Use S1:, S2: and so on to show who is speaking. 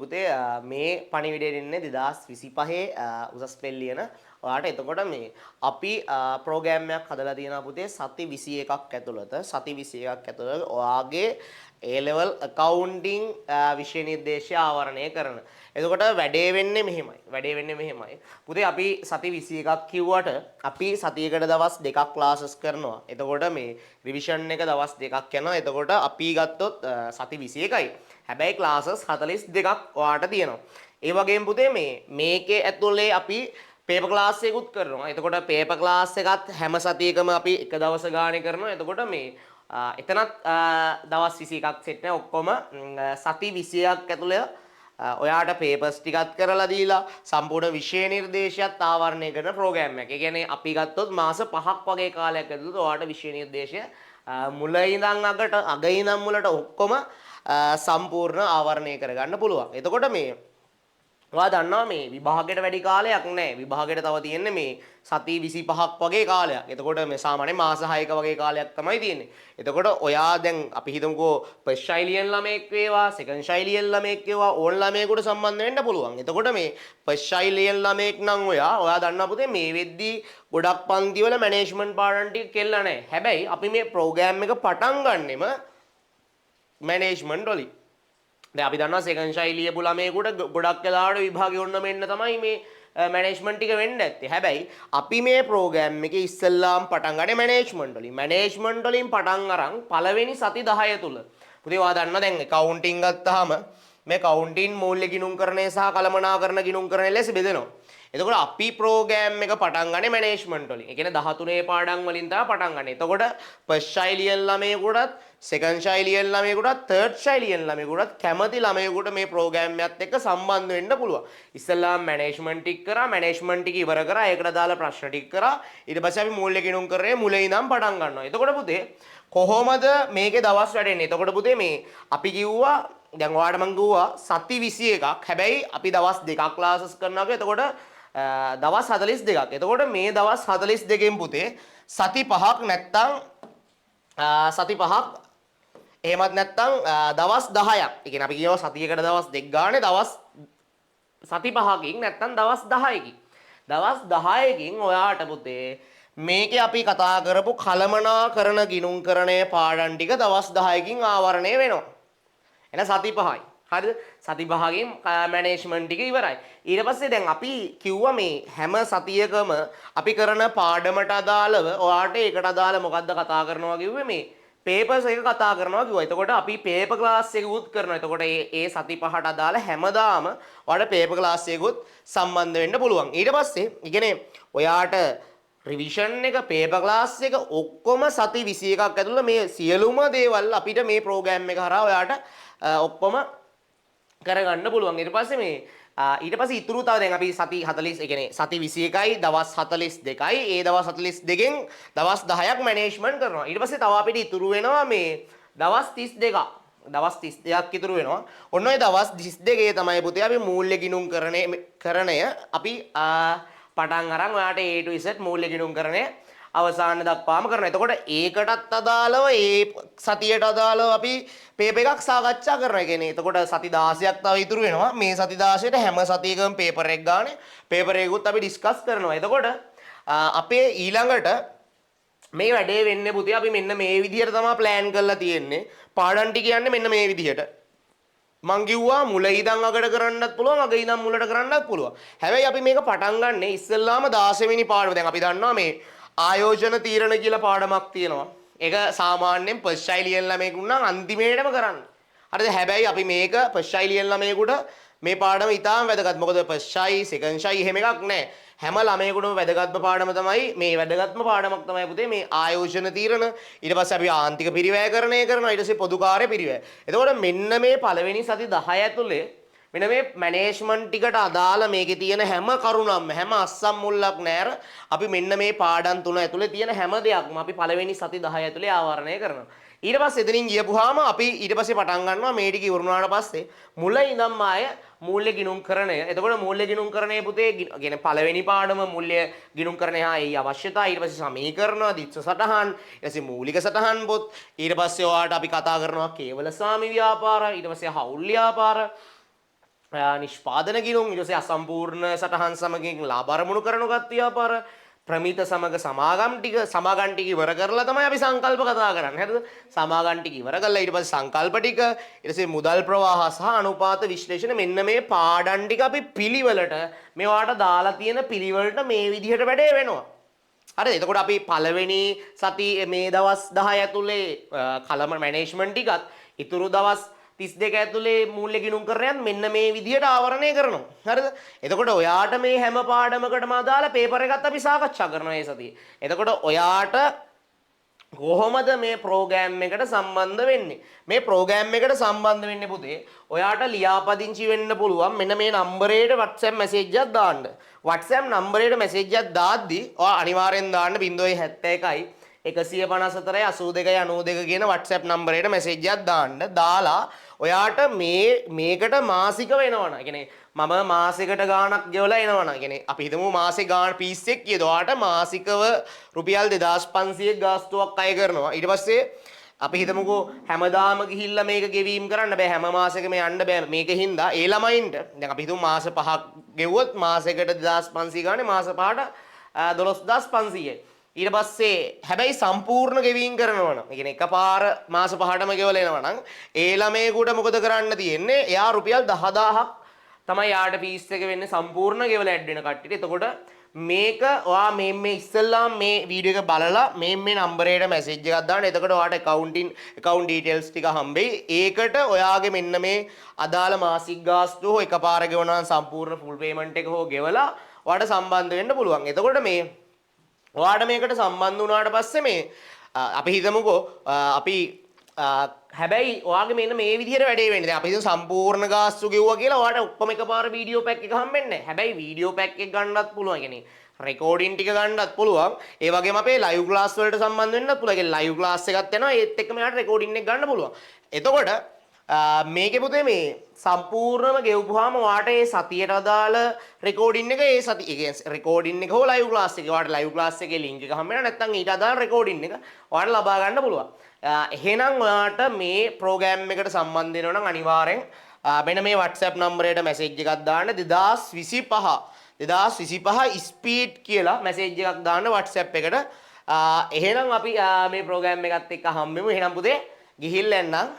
S1: පුතේ මේ පණිවිඩය දෙන්නේ 2025 උසස් පෙළ ලියන ඔයාලට. එතකොට මේ අපි ප්‍රෝග්‍රෑම් එකක් හදලා තියෙනවා පුතේ සති 21ක් ඇතුළත. සති 21ක් ඇතුළත ඔයාගේ A level accounting විෂය නිර්දේශය ආවරණය කරන. එතකොට වැඩේ වෙන්නේ මෙහෙමයි. පුතේ අපි සති 21ක් කිව්වට අපි සතියකට දවස් දෙකක් ක්ලාසස් කරනවා. එතකොට මේ රිවිෂන් එක දවස් දෙකක් යනවා. එතකොට අපි ගත්තොත් සති 21යි. හැබැයි ක්ලාසස් 42ක් ඔයාට තියෙනවා. ඒ වගේම පුතේ මේකේ ඇතුලේ අපි පේපර් ක්ලාස් එකකුත් කරනවා. එතකොට පේපර් ක්ලාස් එකත් හැම සතියකම අපි එක දවස් ගානේ කරනවා. එතකොට එතනත් දවස් 21ක් සෙට් නැහැ. ඔක්කොම සති 20ක් ඇතුළේ ඔයාට පේපර්ස් ටිකත් කරලා දීලා සම්පූර්ණ විෂය නිර්දේශයත් ආවරණය කරන ප්‍රෝග්‍රෑම් එකක්. ඒ කියන්නේ අපි ගත්තොත් මාස 5ක් වගේ කාලයක් ඇතුළත ඔයාට විෂය නිර්දේශය මුල ඉඳන් අග ඉඳන් මුලට ඔක්කොම සම්පූර්ණ ආවරණය කරගන්න පුළුවන්. එතකොට ඔයා දන්නවා මේ විභාගයට වැඩි කාලයක් නැහැ. විභාගයට තව තියෙන්නේ මේ සති 25ක් වගේ කාලයක්. එතකොට මේ සාමාන්‍ය මාස 6ක වගේ කාලයක් තමයි තියෙන්නේ. එතකොට ඔයා දැන් අපි හිතමුකෝ ෆස්ට් ශෛලියෙන් ළමයෙක් වේවා, සෙකන්ඩ් ශෛලියෙන් ළමයෙක් වේවා, ඕන් ළමයෙකුට සම්බන්ධ වෙන්න පුළුවන්. එතකොට මේ ෆස්ට් ශෛලියෙන් ළමයෙක් නම් ඔයා දන්නවා පුතේ මේ වෙද්දී ගොඩක් පන්තිවල මැනේජ්මන්ට් පාඩම් ටික කෙල්ල නැහැ. හැබැයි අපි මේ ප්‍රෝග්‍රෑම් එක පටන් ගන්නෙම මැනේජ්මන්ට් වලින්. දැන් අපි දන්නවා සෙකන්ඩ් ශෛලිය ළමයෙකුට ගොඩක් වෙලාවට විභාගෙ ඔන්න මෙන්න තමයි මේ මැනේජ්මන්ට් ටික වෙන්න ඇත්තේ. හැබැයි අපි මේ ප්‍රෝග්‍රෑම් එකේ ඉස්සෙල්ලාම පටන් ගන්නේ මැනේජ්මන්ට් වලින්. මැනේජ්මන්ට් වලින් පටන් අරන් පළවෙනි සති 10 තුල. පුතේ ඔයා දන්නවා දැන් accounting ගත්තාම මේ accounting මූල්‍ය ගිණුම්කරණය සහ කළමනාකරණ ගිණුම්කරණය ලෙස බෙදෙනවා. එතකොට අපි ප්‍රෝග්‍රෑම් එක පටන් ගන්නේ මැනේජ්මන්ට් වලින්. ඒ කියන්නේ 13 පාඩම් වලින් තමයි පටන් ගන්නේ. එතකොට ෆස්ට් ශෛලියෙන් ළමයෙකුටත්, සෙකන්ඩ් ශෛලියෙන් ළමයෙකුටත්, තර්ඩ් ශෛලියෙන් ළමයෙකුටත් කැමති ළමයෙකුට මේ ප්‍රෝග්‍රෑම් එකත් එක්ක සම්බන්ධ වෙන්න පුළුවන්. ඉස්සෙල්ලාම මැනේජ්මන්ට් ටික කරා, මැනේජ්මන්ට් ටික ඉවර කරා, ඒකට දාලා ප්‍රශ්න ටික කරා. ඊට පස්සේ අපි මූල්‍ය ගිණුම් කරේ මුලින් ඉඳන් පටන් ගන්නවා. එතකොට පුතේ කොහොමද මේකේ දවස් වැඩෙන්නේ? එතකොට පුතේ අපි කිව්වා දැන් ඔයාලට මම කිව්වා සති 21ක්. හැබැයි අපි දවස් දෙකක් ක්ලාසස් කරනවා. එතකොට දවස් 42ක්. එතකොට මේ දවස් 42කින් පුතේ සති 5ක් නැත්තම් සති 5ක් එහෙමත් නැත්තම් දවස් 10ක්. ඒ කියන්නේ අපි කියනවා සතියකට දවස් 2 ගානේ දවස් සති 5කින් නැත්තම් දවස් 10කින්. දවස් 10කින් ඔයාට පුතේ මේකේ අපි කතා කරපු කළමනාකරණ ගිණුම්කරණයේ පාඩම් ටික දවස් 10කින් ආවරණය වෙනවා. එන සති 5යි. හරිද? සති 5කින් මැනේජ්මන්ට් ටික ඉවරයි. ඊට පස්සේ දැන් අපි කිව්වා මේ හැම සතියකම අපි කරන පාඩමට අදාළව ඔයාට ඒකට අදාළ මොකද්ද කතා කරනවා කිව්වේ මේ පේපර්ස් එක කතා කරනවා කිව්වා. එතකොට අපි පේපර් ක්ලාස් එකකුත් කරනවා. එතකොට ඒ සති 5ට අදාළ හැමදාම ඔයාලට පේපර් ක්ලාස් එකකුත් සම්බන්ධ වෙන්න පුළුවන්. ඊට පස්සේ ඉගෙනේ ඔයාට රිවිෂන් එක පේපර් ක්ලාස් එක ඔක්කොම සති 21ක් ඇතුළත මේ සියලුම දේවල් අපිට මේ ප්‍රෝග්‍රෑම් එක හරහා ඔයාට ඔක්කොම කරගන්න පුළුවන්. ඊට පස්සේ ඉතුරු තව දැන් අපි සති 40 ඒ කියන්නේ සති 21යි දවස් 42යි ඒ දවස් 42කින් දවස් 10ක් මැනේජ්මන්ට් කරනවා. ඊට පස්සේ තව අපිට ඉතුරු වෙනවා මේ දවස් 32ක්. දවස් 32ක් ඉතුරු වෙනවා. ඔන්න ඔය දවස් 32 තමයි පුතේ අපි මූල්‍ය ගිණුම්කරණය අපි පටන් අරන් ඔයාට A to Z මූල්‍ය ගිණුම්කරණය අවසාන දක්වාම කරනවා. එතකොට ඒකටත් අදාළව ඒ සතියට අදාළව අපි පේපර් එකක් සාකච්ඡා කරනවා. ඒ කියන්නේ එතකොට සති 16ක් තව ඉතුරු වෙනවා. මේ සති 16ට හැම සතියකම පේපර් එක ගානේ පේපර් එකකුත් අපි ඩිස්කස් කරනවා. එතකොට අපේ ඊළඟට මේ වැඩේ වෙන්නේ පුතේ අපි මෙන්න මේ විදිහට තමයි ප්ලෑන් කරලා තියෙන්නේ. පාඩම් ටික යන්නේ මෙන්න මේ විදිහට. මං කිව්වා මුල ඉඳන් අගට කරන්නත් පුළුවන්, අග ඉඳන් මුලට කරන්නත් පුළුවන්. හැබැයි අපි මේක පටන් ගන්නෙ ඉස්සෙල්ලාම 16 වෙනි පාඩම. දැන් අපි දන්නවා මේ ආයෝජන තීරණ කියලා පාඩමක් තියෙනවා. ඒක සාමාන්‍යයෙන් ෆස්ට් ශෛලියෙන් ළමයෙකුට නම් අන්තිමේටම කරන්න. හරිද? හැබැයි අපි මේක ෆස්ට් ශෛලියෙන් ළමයෙකුට මේ පාඩම ඉතාම වැදගත්. මොකද ෆස්ට් ශෛලි, සෙකන්ඩ් ශෛලි එහෙම එකක් නැහැ. හැම ළමයෙකුටම වැදගත්ම පාඩම තමයි මේ වැදගත්ම පාඩමක් තමයි පුතේ මේ ආයෝජන තීරණ. ඊට පස්සේ අපි ආන්තික පිරිවැයකරණය කරනවා. ඊට පස්සේ පොදු කාර්ය පිරිවැය. එතකොට මෙන්න මේ පළවෙනි සති 10 ඇතුලේ මෙන්න මේ මැනේජ්මන්ට් ටිකට අදාළ මේකේ තියෙන හැම කරුණක්ම හැම අස්සම් මුල්ලක් නෑර අපි මෙන්න මේ පාඩම් තුන ඇතුලේ තියෙන හැම දෙයක්ම අපි පළවෙනි සති 10 ඇතුලේ ආවරණය කරනවා. ඊට පස්සේ එතනින් ගියපුවාම අපි ඊට පස්සේ පටන් ගන්නවා මේ ටික ඉවරුනාට පස්සේ මුල ඉඳන්ම ආය මූල්‍ය ගිණුම්කරණය. එතකොට මූල්‍ය ගිණුම්කරණයේ පුතේ කියන්නේ පළවෙනි පාඩම මූල්‍ය ගිණුම්කරණය හා ඒ අවශ්‍යතා, ඊට පස්සේ සමීකරණ, දිස්ස සටහන්, ඊට පස්සේ මූලික සටහන් පොත්, ඊට පස්සේ ඔයාලට අපි කතා කරනවා කේවල සාමි ව්‍යාපාර, ඊට පස්සේ හවුල් ව්‍යාපාර, නිෂ්පාදන ගිණුම් ඊට පස්සේ අසම්පූර්ණ සටහන් සමගින් ලාභ අරමුණු කරනු ගත්තියාපාර ප්‍රමිත සමග සමාගම් ටික ඉවර කරලා තමයි අපි සංකල්ප කතා කරන්නේ හරිද සමාගම් ටික ඉවර කරලා ඊට පස්සේ සංකල්ප ටික ඊට පස්සේ මුදල් ප්‍රවාහ සහ අනුපාත විශ්ලේෂණ මෙන්න මේ පාඩම් ටික අපි පිළිවෙලට මේවාට දාලා තියෙන පිළිවෙලට මේ විදිහට වැඩේ වෙනවා හරිද එතකොට අපි පළවෙනි සති මේ දවස් 10 ඇතුලේ කලම මැනේජ්මන්ට් ටිකත් ඉතුරු දවස් 32 ඇතුලේ මූල්‍ය ගිණුම් කරයන් මෙන්න මේ විදිහට ආවරණය කරනවා. හරිද? එතකොට ඔයාට මේ හැම පාඩමකටම අදාළ පේපර් එකත් අපි සාකච්ඡා කරනවා මේ සතියේ. එතකොට ඔයාට කොහොමද මේ ප්‍රෝග්‍රෑම් එකට සම්බන්ධ වෙන්නේ? මේ ප්‍රෝග්‍රෑම් එකට සම්බන්ධ වෙන්නේ පුතේ ඔයාට ලියාපදිංචි වෙන්න පුළුවන් මෙන්න මේ නම්බරේට WhatsApp මැසේජ් එකක් දාන්න. WhatsApp නම්බරේට මැසේජ් එකක් දාද්දි ඔයා අනිවාර්යෙන් දාන්න 071යි 154යි 82යි 92 කියන WhatsApp නම්බරේට මැසේජ් එකක් දාන්න. දාලා ඔයාට මේකට මාසික වෙනවනම් කියන්නේ මම මාසෙකට ගාණක් ගෙවලා එනවනම් කියන්නේ අපි හිතමු මාසේ ගාණ පිස් එක කියද ඔයාට මාසිකව රුපියල් 2500ක් ගාස්තුවක් අය කරනවා ඊට පස්සේ අපි හිතමුකෝ හැමදාම ගිහිල්ලා මේක ගෙවීම් කරන්න බෑ හැම මාසෙකම යන්න බෑ මේක හින්දා ඒ ළමයින්ට දැන් අපි හිතමු මාස 5ක් ගෙවුවොත් මාසෙකට 2500 ගානේ මාස 5ට 12500යි ඊට පස්සේ හැබැයි සම්පූර්ණ ගෙවීම් කරනවා නම් ඒ කියන්නේ එකපාර මාස 5ටම ගෙවලා එනවා නම් ඒ ළමයෙකුට මොකද කරන්න තියෙන්නේ? එයා රුපියල් 10000ක් තමයි යාට ෆීස් එක වෙන්නේ සම්පූර්ණ ගෙවලා ඇඩ් වෙන කට්ටියට. එතකොට මේක ඔයා මේ ඉස්සෙල්ලාම මේ වීඩියෝ එක බලලා මේ නම්බරේට මැසේජ් එකක් දාන්න. එතකොට ඔයාට account details ටික හම්බෙයි. ඒකට ඔයාගේ මෙන්න මේ අදාළ මාසික ගාස්තුව හෝ එකපාර ගෙවනවා සම්පූර්ණ full payment එක හෝ ගෙවලා ඔයාට සම්බන්ධ වෙන්න පුළුවන්. එතකොට මේ ඔයාට මේකට සම්බන්ධ වුණාට පස්සේ මේ අපි හිතමුකෝ අපි හැබැයි ඔයාගේ මෙන්න මේ විදිහට වැඩේ වෙන්නේ. දැන් අපි හිතමු සම්පූර්ණ ගාස්තු ගෙවුවා කියලා ඔයාට ඔක්කොම එකපාර වීඩියෝ පැක් එක හම්බෙන්නේ නැහැ. හැබැයි වීඩියෝ පැක් එක ගන්නත් පුළුවන්. කියන්නේ රෙකෝඩින් ටික ගන්නත් පුළුවන්. ඒ වගේම අපේ ලයිව් ක්ලාස් වලට සම්බන්ධ වෙන්නත් පුළුවන්. ඒ ලයිව් ක්ලාස් එකක් යනවා. ඒත් එක්කම යාට රෙකෝඩින් එක ගන්න පුළුවන්. එතකොට මේකේ පුතේ මේ සම්පූර්ණම ගෙවපුවාම ඔයාට ඒ සතියට අදාළ රෙකෝඩින් එක ඒ සති ඒ කියන්නේ රෙකෝඩින් එක හෝ ලයිව් ක්ලාස් එක ඔයාට ලයිව් ක්ලාස් එකේ ලින්ක් එක හම්බ වෙනවා නැත්නම් ඊට අදාළ රෙකෝඩින් එක ඔයාට ලබා ගන්න පුළුවන්. එහෙනම් ඔයාට මේ ප්‍රෝග්‍රෑම් එකට සම්බන්ධ වෙනවා නම් අනිවාර්යෙන් මෙන්න මේ WhatsApp නම්බරයට මැසේජ් එකක් දාන්න 2025 ස්පීඩ් කියලා මැසේජ් එකක් දාන්න WhatsApp එකට. එහෙනම් අපි මේ ප්‍රෝග්‍රෑම් එකත් එක්ක හම්බෙමු. එහෙනම් පුතේ ගිහිල්ලා එන්නම්